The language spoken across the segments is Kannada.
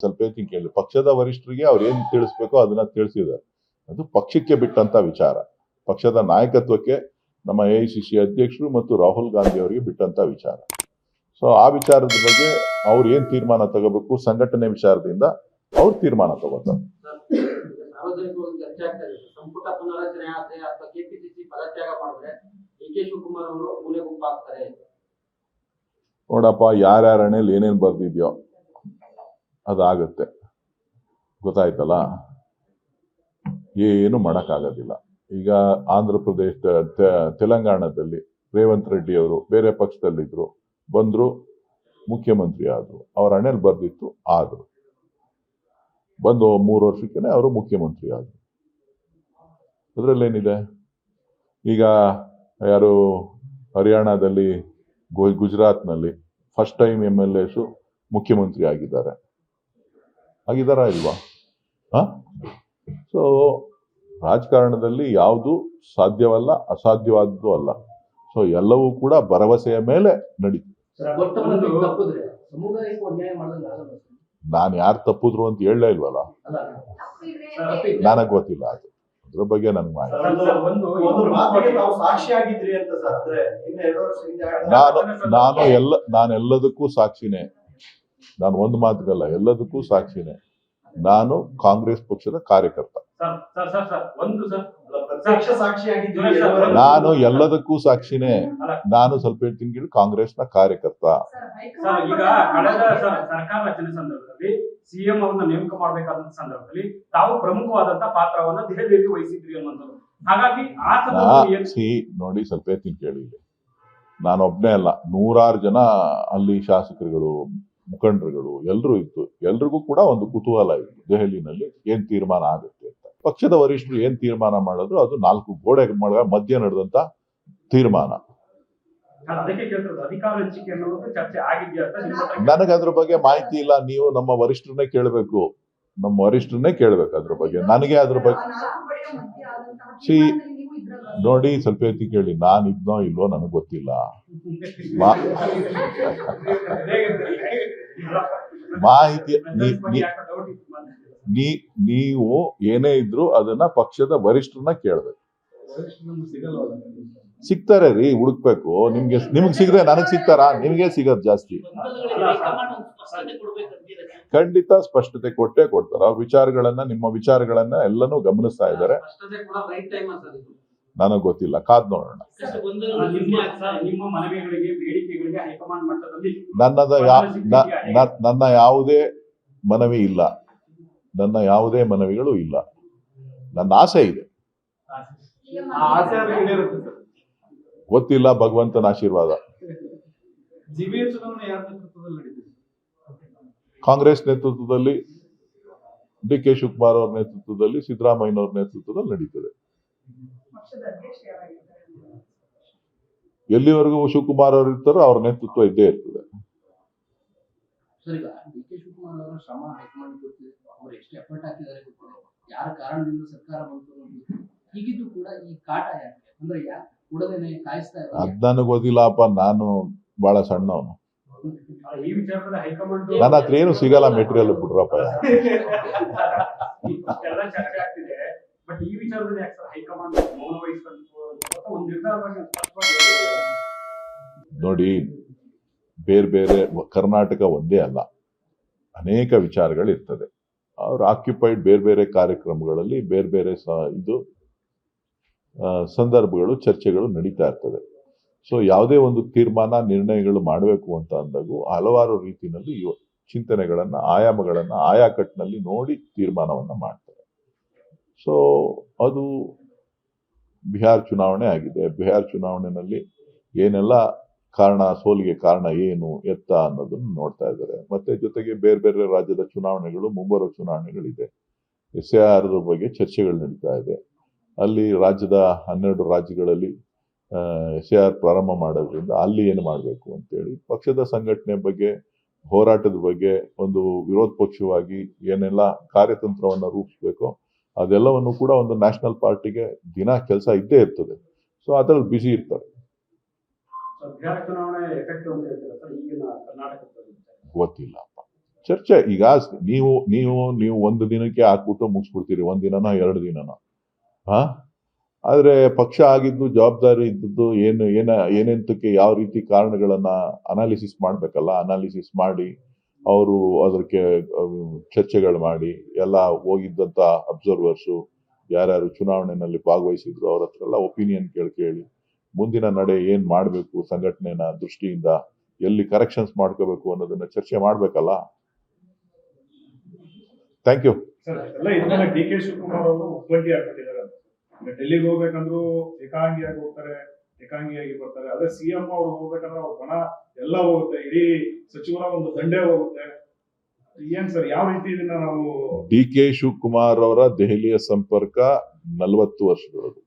ಸ್ವಲ್ಪ ಕೇಳಿ, ಪಕ್ಷದ ವರಿಷ್ಠರಿಗೆ ಅವ್ರು ಏನ್ ತಿಳಿಸ್ಬೇಕೋ ಅದನ್ನ ತಿಳಿಸಿದ್ದಾರೆ. ಅದು ಪಕ್ಷಕ್ಕೆ ಬಿಟ್ಟಂತ ವಿಚಾರ, ಪಕ್ಷದ ನಾಯಕತ್ವಕ್ಕೆ, ನಮ್ಮ AICC ಅಧ್ಯಕ್ಷರು ಮತ್ತು ರಾಹುಲ್ ಗಾಂಧಿ ಅವರಿಗೆ ಬಿಟ್ಟಂತ ವಿಚಾರ. ಸೊ ಆ ವಿಚಾರದ ಬಗ್ಗೆ ಅವ್ರು ಏನ್ ತೀರ್ಮಾನ ತಗೋಬೇಕು, ಸಂಘಟನೆ ವಿಚಾರದಿಂದ ಅವ್ರು ತೀರ್ಮಾನ ತಗೋತಾರೆ. ಸಾರ್ವಜನಿಕವಾಗಿ ಚರ್ಚೆ ಆಗ್ತಾ ಇದೆ, ಸಂಪುಟ ಪುನರಚನೆ ಆದ್ರೆ ಅಥವಾ ಕೆಪಿಸಿಸಿ ಪದತ್ಯಾಗ ಮಾಡಿದ್ರೆ DK ಶಿವಕುಮಾರ್ ಅವರು ಮೂಲೆ ಗುಂಪಾಗ್ತಾರೆ. ನೋಡಪ್ಪ, ಯಾರ್ಯಾರ ಹಣೆಯಲ್ಲಿ ಏನೇನ್ ಬರ್ದಿದ್ಯೋ ಅದಾಗತ್ತೆ, ಗೊತ್ತಾಯ್ತಲ್ಲ. ಏನು ಮಾಡಕ್ಕಾಗೋದಿಲ್ಲ. ಈಗ ಆಂಧ್ರ ಪ್ರದೇಶ, ತೆಲಂಗಾಣದಲ್ಲಿ ರೇವಂತ್ ರೆಡ್ಡಿ ಅವರು ಬೇರೆ ಪಕ್ಷದಲ್ಲಿದ್ರು, ಬಂದ್ರು, ಮುಖ್ಯಮಂತ್ರಿ ಆದ್ರು. ಅವ್ರ ಹಣೆಯಲ್ಲಿ ಬರ್ದಿತ್ತು, ಆದ್ರು. ಬಂದು 3 ವರ್ಷಕ್ಕೆ ಅವರು ಮುಖ್ಯಮಂತ್ರಿ ಆದ್ರು. ಅದ್ರಲ್ಲೇನಿದೆ? ಈಗ ಯಾರು ಹರಿಯಾಣದಲ್ಲಿ, ಗುಜರಾತ್ನಲ್ಲಿ ಫಸ್ಟ್ ಟೈಮ್ MLAs ಮುಖ್ಯಮಂತ್ರಿ ಆಗಿದ್ದಾರಾ ಇಲ್ವಾ? ಸೊ ರಾಜಕಾರಣದಲ್ಲಿ ಯಾವುದು ಸಾಧ್ಯವಲ್ಲ, ಅಸಾಧ್ಯವಾದದ್ದು ಅಲ್ಲ. ಸೊ ಎಲ್ಲವೂ ಕೂಡ ಭರವಸೆಯ ಮೇಲೆ ನಡೀತು. ನಾನು ಯಾರು ತಪ್ಪಿದ್ರು ಅಂತ ಹೇಳಲೇ ಇಲ್ವಲ್ಲ, ನನಗ್ ಗೊತ್ತಿಲ್ಲ. ಅದು ಅದ್ರ ಬಗ್ಗೆ ನನ್ಗೆ ಮಾಹಿತಿ. ನಾನೆಲ್ಲದಕ್ಕೂ ಸಾಕ್ಷಿನೇ. ನಾನು ಒಂದು ಮಾತುಗಲ್ಲ, ಎಲ್ಲದಕ್ಕೂ ಸಾಕ್ಷಿನೇ. ನಾನು ಕಾಂಗ್ರೆಸ್ ಪಕ್ಷದ ಕಾರ್ಯಕರ್ತ. ನಾನು ಎಲ್ಲದಕ್ಕೂ ಸಾಕ್ಷಿನೇ. ನಾನು ಸ್ವಲ್ಪ ಹೇಳ್ತೀನಿ, ಕಾಂಗ್ರೆಸ್ನ ಕಾರ್ಯಕರ್ತ. ಈಗ ಕಳೆದ ಸರ್ಕಾರ ರಚನೆ ಸಂದರ್ಭದಲ್ಲಿ CM ಅವರನ್ನ ನೇಮಕ ಮಾಡಬೇಕಾದ ಸಂದರ್ಭದಲ್ಲಿ ತಾವು ಪ್ರಮುಖವಾದಂತಹ ಪಾತ್ರವನ್ನ ದೆಹಲಿಯಲ್ಲಿ ವಹಿಸಿದ್ರಿ ಅನ್ನೋದು. ಹಾಗಾಗಿ ನೋಡಿ, ಸ್ವಲ್ಪ ಹೇಳ್ತೀನಿ ಕೇಳಿ. ನಾನೊಬ್ನೇ ಅಲ್ಲ, 100 ಜನ ಅಲ್ಲಿ ಶಾಸಕರುಗಳು, ಮುಖಂಡರುಗಳು ಎಲ್ಲರೂ ಇತ್ತು. ಎಲ್ರಿಗೂ ಕೂಡ ಒಂದು ಕುತೂಹಲ ಇತ್ತು, ದೆಹಲಿನಲ್ಲಿ ಏನ್ ತೀರ್ಮಾನ ಆಗುತ್ತೆ ಅಂತ. ಪಕ್ಷದ ವರಿಷ್ಠರು ಏನ್ ತೀರ್ಮಾನ ಮಾಡಿದ್ರು ಅದು 4 ಗೋಡೆ ಮಧ್ಯೆ ನಡೆದಂತ ತೀರ್ಮಾನ. ನನಗೆ ಅದ್ರ ಬಗ್ಗೆ ಮಾಹಿತಿ ಇಲ್ಲ. ನೀವು ನಮ್ಮ ವರಿಷ್ಠರನ್ನೇ ಕೇಳಬೇಕು, ಅದ್ರ ಬಗ್ಗೆ. ನನಗೆ ಅದ್ರ ಬಗ್ಗೆ ನೋಡಿ, ಸ್ವಲ್ಪ ಎತ್ತಿ ಕೇಳಿ. ನಾನು ಇದ್ನೋ ಇಲ್ವೋ ನನಗೆ ಗೊತ್ತಿಲ್ಲ. ಮಾಹಿತಿ ನೀವು ಏನೇ ಇದ್ರು ಅದನ್ನ ಪಕ್ಷದ ವರಿಷ್ಠರನ್ನ ಕೇಳಬೇಕು. ಸಿಗ್ತಾರೆ ರೀ, ಹುಡುಕ್ಬೇಕು. ನಿಮ್ಗೆ ಸಿಗದೆ ನನಗ್ ಸಿಗ್ತಾರಾ? ನಿಮ್ಗೆ ಸಿಗೋದು ಜಾಸ್ತಿ. ಖಂಡಿತ ಸ್ಪಷ್ಟತೆ ಕೊಟ್ಟೆ ಕೊಡ್ತಾರ. ಅವ್ರ ವಿಚಾರಗಳನ್ನ, ನಿಮ್ಮ ವಿಚಾರಗಳನ್ನ ಎಲ್ಲನೂ ಗಮನಿಸ್ತಾ ಇದ್ದಾರೆ. ನನಗ್ ಗೊತ್ತಿಲ್ಲ, ಕಾದ್ ನೋಡೋಣ. ನನ್ನ ಯಾವುದೇ ಮನವಿ ಇಲ್ಲ, ನನ್ನ ಯಾವುದೇ ಮನವಿಗಳು ಇಲ್ಲ. ನನ್ನ ಆಸೆ ಇದೆ, ಗೊತ್ತಿಲ್ಲ, ಭಗವಂತನ ಆಶೀರ್ವಾದ. ಕಾಂಗ್ರೆಸ್ ನೇತೃತ್ವದಲ್ಲಿ, DK ಶಿವಕುಮಾರ್ ಅವ್ರ ನೇತೃತ್ವದಲ್ಲಿ, ಸಿದ್ದರಾಮಯ್ಯನವ್ರ ನೇತೃತ್ವದಲ್ಲಿ ನಡೀತದೆ. ಎಲ್ಲಿವರೆಗೂ ಶಿವಕುಮಾರ್ ಅವರು ಇರ್ತಾರೋ ಅವ್ರ ನೇತೃತ್ವ ಇದ್ದೇ ಇರ್ತದೆ. ಅದ್ ನನಗೆ ಗೊತ್ತಿಲ್ಲಪ್ಪ, ನಾನು ಬಹಳ ಸಣ್ಣವನು. ನನ್ನ ಹತ್ರ ಏನು ಸಿಗಲ್ಲ ಮೆಟೀರಿಯಲ್, ಬಿಡ್ರಪ್ಪ. ನೋಡಿ, ಬೇರೆ ಕರ್ನಾಟಕ ಒಂದೇ ಅಲ್ಲ, ಅನೇಕ ವಿಚಾರಗಳಿರ್ತದೆ. ಅವ್ರು ಆಕ್ಯುಪೈಡ್ ಬೇರೆ ಕಾರ್ಯಕ್ರಮಗಳಲ್ಲಿ ಬೇರೆ ಸಂದರ್ಭಗಳು, ಚರ್ಚೆಗಳು ನಡೀತಾ ಇರ್ತದೆ. ಸೊ ಯಾವುದೇ ಒಂದು ತೀರ್ಮಾನ, ನಿರ್ಣಯಗಳು ಮಾಡಬೇಕು ಅಂತ ಅಂದಾಗೂ ಹಲವಾರು ರೀತಿಯಲ್ಲಿ ಚಿಂತನೆಗಳನ್ನ, ಆಯಾಮಗಳನ್ನ ಆಯಾ ಕಟ್ಟಿನಲ್ಲಿ ನೋಡಿ ತೀರ್ಮಾನವನ್ನ ಮಾಡ್ತಾರೆ. ಸೊ ಅದು ಬಿಹಾರ್ ಚುನಾವಣೆ ಆಗಿದೆ. ಬಿಹಾರ್ ಚುನಾವಣೆಯಲ್ಲಿ ಏನೆಲ್ಲ ಕಾರಣ, ಸೋಲಿಗೆ ಕಾರಣ ಏನು ಎತ್ತ ಅನ್ನೋದನ್ನು ನೋಡ್ತಾ ಇದ್ದಾರೆ. ಮತ್ತೆ ಜೊತೆಗೆ ಬೇರೆ ರಾಜ್ಯದ ಚುನಾವಣೆಗಳು, ಮುಂಬರುವ ಚುನಾವಣೆಗಳಿದೆ. SIR ಬಗ್ಗೆ ಚರ್ಚೆಗಳು ನಡೀತಾ ಇದೆ. ಅಲ್ಲಿ ರಾಜ್ಯದ 12 ರಾಜ್ಯಗಳಲ್ಲಿ SIR ಪ್ರಾರಂಭ ಮಾಡೋದ್ರಿಂದ ಅಲ್ಲಿ ಏನು ಮಾಡಬೇಕು ಅಂತೇಳಿ ಪಕ್ಷದ ಸಂಘಟನೆ ಬಗ್ಗೆ, ಹೋರಾಟದ ಬಗ್ಗೆ ಒಂದು ವಿರೋಧ ಪಕ್ಷವಾಗಿ ಏನೆಲ್ಲ ಕಾರ್ಯತಂತ್ರವನ್ನು ರೂಪಿಸಬೇಕು ಅದೆಲ್ಲವನ್ನು ಕೂಡ ಒಂದು ನ್ಯಾಷನಲ್ ಪಾರ್ಟಿಗೆ ದಿನ ಕೆಲಸ ಇದ್ದೇ ಇರ್ತದೆ. ಸೊ ಅದ್ರಲ್ಲಿ ಬಿಸಿ ಇರ್ತಾರೆ. ಗೊತ್ತಿಲ್ಲಪ್ಪ, ಚರ್ಚೆ ಈಗ ನೀವು ಒಂದು ದಿನಕ್ಕೆ ಹಾಕ್ಬಿಟ್ಟು ಮುಗಿಸ್ಬಿಡ್ತೀರಿ, ಒಂದ್ ದಿನನೋ 2 ದಿನನೋ. ಆದ್ರೆ ಪಕ್ಷ ಆಗಿದ್ದು ಜವಾಬ್ದಾರಿ ಇದ್ದದ್ದು ಏನೆಂತಕ್ಕೆ ಯಾವ ರೀತಿ ಕಾರಣಗಳನ್ನ ಅನಾಲಿಸಿಸ್ ಮಾಡ್ಬೇಕಲ್ಲ. ಅನಾಲಿಸಿಸ್ ಮಾಡಿ ಅವರು ಅದಕ್ಕೆ ಚರ್ಚೆಗಳು ಮಾಡಿ ಎಲ್ಲ ಹೋಗಿದ್ದಂತ ಅಬ್ಸರ್ವರ್ಸು ಯಾರ್ಯಾರು ಚುನಾವಣೆಯಲ್ಲಿ ಭಾಗವಹಿಸಿದ್ರು ಅವ್ರ ಹತ್ರ ಎಲ್ಲ ಒಪಿನಿಯನ್ ಕೇಳಿ ಮುಂದಿನ ನಡೆ ಏನ್ ಮಾಡ್ಬೇಕು, ಸಂಘಟನೆನ ದೃಷ್ಟಿಯಿಂದ ಎಲ್ಲಿ ಕರೆಕ್ಷನ್ಸ್ ಮಾಡ್ಕೋಬೇಕು ಅನ್ನೋದನ್ನ ಚರ್ಚೆ ಮಾಡ್ಬೇಕಲ್ಲ. Thank you. ಸರ್ ಎಲ್ಲ ಇದನ್ನ ಡಿ ಕೆ ಶಿವಕುಮಾರ್ ಅವರು ಒಬ್ಬಂಟಿ ಆಗ್ಬಿಟ್ಟಿದ್ದಾರೆ. ಡೆಲ್ಲಿಗೆ ಹೋಗ್ಬೇಕಂದ್ರು ಏಕಾಂಗಿಯಾಗಿ ಹೋಗ್ತಾರೆ, ಏಕಾಂಗಿಯಾಗಿ ಬರ್ತಾರೆ. ಅದೇ ಸಿಎಂ ಅವ್ರು ಹೋಗ್ಬೇಕಂದ್ರೆ ಅವ್ರ ಬಣ ಎಲ್ಲ ಹೋಗುತ್ತೆ, ಇಡೀ ಸಚಿವರ ಒಂದು ದಂಡೇ ಹೋಗುತ್ತೆ. ಏನ್ ಸರ್, ಯಾವ ರೀತಿ ಇದನ್ನ ನಾವು? ಡಿ ಕೆ ಶಿವಕುಮಾರ್ ಅವರ ದೆಹಲಿಯ ಸಂಪರ್ಕ 40 ವರ್ಷಗಳದು.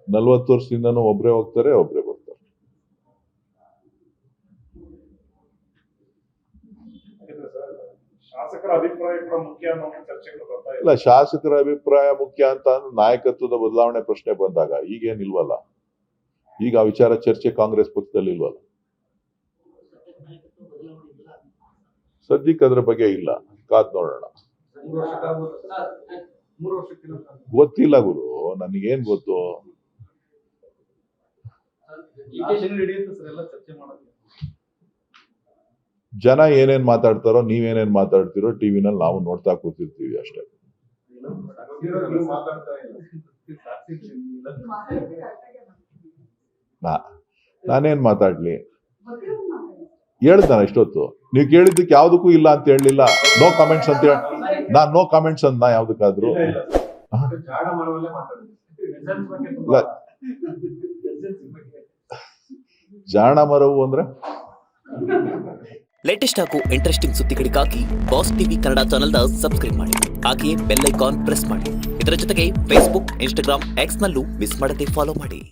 40 ವರ್ಷದಿಂದನೂ ಒಬ್ರೇ ಹೋಗ್ತಾರೆ, ಒಬ್ರೇ ಬರ್ತಾರೆ. ಶಾಸಕರ ಅಭಿಪ್ರಾಯ ಕೂಡ ಮುಖ್ಯ ಅನ್ನೋ ಚರ್ಚೆಗಳು ಬರ್ತಾ ಇಲ್ಲ, ಶಾಸಕರ ಅಭಿಪ್ರಾಯ ಮುಖ್ಯ ಅಂತ ನಾಯಕತ್ವದ ಬದಲಾವಣೆ ಪ್ರಶ್ನೆ ಬಂದಾಗ ಈಗೇನಿಲ್ವಲ್ಲ. ಈಗ ಆ ವಿಚಾರ ಚರ್ಚೆ ಕಾಂಗ್ರೆಸ್ ಪಕ್ಷದಲ್ಲಿ ಇಲ್ವಲ್ಲ. ಸದ್ಯಕ್ಕೆ ಅದ್ರ ಬಗ್ಗೆ ಇಲ್ಲ, ಕಾದ್ ನೋಡೋಣ. 3 ವರ್ಷಕ್ಕಿಂತ ಗೊತ್ತಿಲ್ಲ ಗುರು, ನನಗೇನ್ ಗೊತ್ತು. ಜನ ಏನೇನ್ ಮಾತಾಡ್ತಾರೋ, ನೀವೇನೇನ್ ಮಾತಾಡ್ತಿರೋ ಟಿವಿನಲ್ಲಿ ನಾವು ನೋಡ್ತಾ ಕೂತಿರ್ತೀವಿ ಅಷ್ಟೇ. ನಾನೇನ್ ಮಾತಾಡ್ಲಿ, ಹೇಳ್ತಾನೆ ಇಷ್ಟೊತ್ತು. ನೀವು ಕೇಳಿದ್ದಕ್ಕೆ ಯಾವ್ದಕ್ಕೂ ಇಲ್ಲ ಅಂತ ಹೇಳಲಿಲ್ಲ. ನೋ ಕಮೆಂಟ್ಸ್ ಅಂತ ಹೇಳಿ ನಾನ್ ನೋ ಕಮೆಂಟ್ಸ್ ಅಂದ ಯಾವ್ದಕ್ಕಾದ್ರು. ಜಾಣ ಮರವು ಅಂದ್ರೆ ಲೇಟೆಸ್ಟ್ ಹಾಗೂ ಇಂಟ್ರೆಸ್ಟಿಂಗ್ ಸುದ್ದಿಗಳಿಗಾಗಿ ಬಾಸ್ ಟಿವಿ ಕನ್ನಡ ಚಾನೆಲ್ನ ಸಬ್ಸ್ಕ್ರೈಬ್ ಮಾಡಿ. ಹಾಗೆಯೇ ಬೆಲ್ ಐಕಾನ್ ಪ್ರೆಸ್ ಮಾಡಿ. ಇದರ ಜೊತೆಗೆ ಫೇಸ್ಬುಕ್, ಇನ್ಸ್ಟಾಗ್ರಾಮ್, ಎಕ್ಸ್ ನಲ್ಲೂ ಮಿಸ್ ಮಾಡದೆ ಫಾಲೋ ಮಾಡಿ.